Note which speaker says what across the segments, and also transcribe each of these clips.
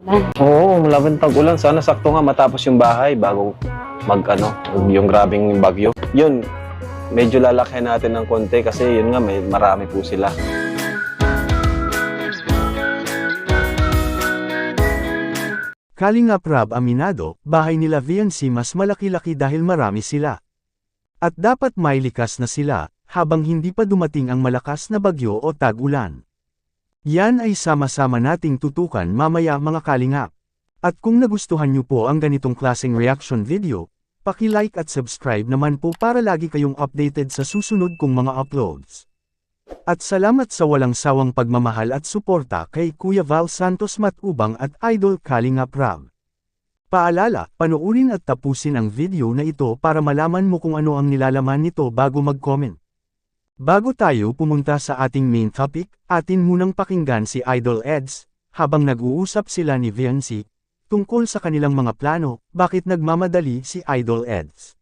Speaker 1: Oo, malabing tag-ulan. Sana sakto nga matapos yung bahay bago yung grabing bagyo. Yun, medyo lalakyan natin ng konti kasi yun nga, marami po sila.
Speaker 2: Kalingap Rab aminado, bahay nila VNC mas malaki-laki dahil marami sila. At dapat may likas na sila, habang hindi pa dumating ang malakas na bagyo o tag-ulan. Yan ay sama-sama nating tutukan mamaya mga kalingap. At kung nagustuhan nyo po ang ganitong klaseng reaction video, paki-like at subscribe naman po para lagi kayong updated sa susunod kong mga uploads. At salamat sa walang sawang pagmamahal at suporta kay Kuya Val Santos Matubang at Idol Kalingap Rab. Paalala, panoorin at tapusin ang video na ito para malaman mo kung ano ang nilalaman nito bago mag-comment. Bago tayo pumunta sa ating main topic, atin munang pakinggan si Idol Eds, habang nag-uusap sila ni VNC, tungkol sa kanilang mga plano, bakit nagmamadali si Idol Eds.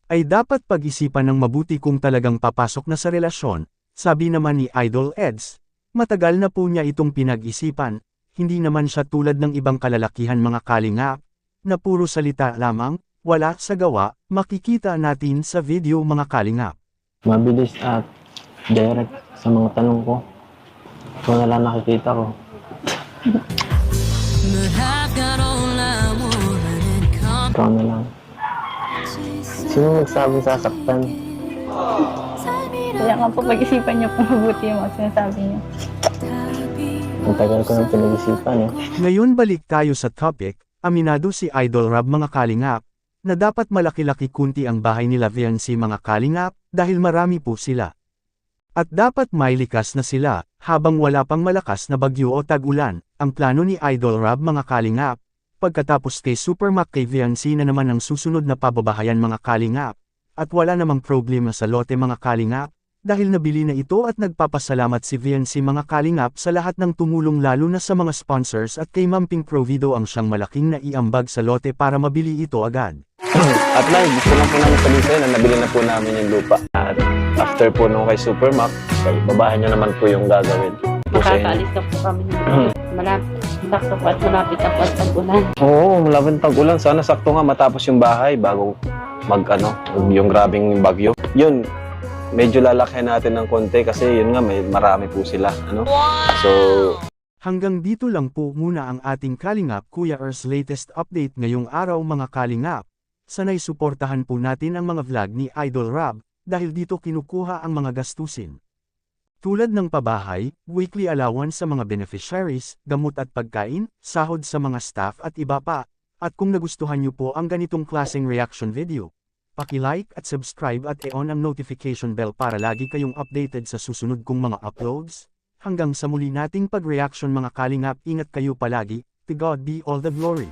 Speaker 2: Ay dapat pag-isipan ng mabuti kung talagang papasok na sa relasyon, sabi naman ni Idol Eds, matagal na po niya itong pinag-isipan, hindi naman siya tulad ng ibang kalalakihan mga kalingap, na puro salita lamang, wala sa gawa, makikita natin sa video mga kalingap.
Speaker 1: Mabilis at direct sa mga tanong ko. Ito na lang nakikita ko. Ikaw na lang. Sino nagsabi sasaktan?
Speaker 3: Kaya nga po pag-isipan niyo po mabuti yung mga sinasabi niyo.
Speaker 1: Ang tagal ko ng pinag-isipan eh.
Speaker 2: Ngayon balik tayo sa topic, aminado si Idol Rab mga kalingap, na dapat malaki-laki kunti ang bahay nila VNC mga kalingap, dahil marami po sila. At dapat may likas na sila, habang wala pang malakas na bagyo o tag-ulan, ang plano ni Idol Rab mga kalingap. Pagkatapos kay Supermac kay VNC na naman ang susunod na pababahayan mga kalingap, at wala namang problema sa lote mga kalingap, dahil nabili na ito at nagpapasalamat si VNC mga kalingap sa lahat ng tumulong lalo na sa mga sponsors at kay Mamping Provido ang siyang malaking naiambag sa lote para mabili ito agad.
Speaker 1: At Nay, gusto lang po namin sabihin sa'yo na nabili na po namin yung lupa. At after po nung kay Supermac, babahan nyo naman po yung gagawin.
Speaker 3: Makakaalis na po kami ng malapit. Sakto po at malapit na po at tag-ulan.
Speaker 1: Oo, malabing tag-ulan. Sana sakto nga matapos yung bahay bago yung grabing bagyo. Yun, medyo lalakyan natin ng konti kasi yun nga, marami po sila. So,
Speaker 2: Hanggang dito lang po muna ang ating Kalingap Kuya Ers latest update ngayong araw mga Kalingap. Sana'y suportahan po natin ang mga vlog ni Idol Rab, dahil dito kinukuha ang mga gastusin. Tulad ng pabahay, weekly allowance sa mga beneficiaries, gamot at pagkain, sahod sa mga staff at iba pa. At kung nagustuhan niyo po ang ganitong klaseng reaction video, paki-like at subscribe at i-on ang notification bell para lagi kayong updated sa susunod kong mga uploads. Hanggang sa muli nating pag-reaction mga kalingap, ingat kayo palagi, to God be all the glory.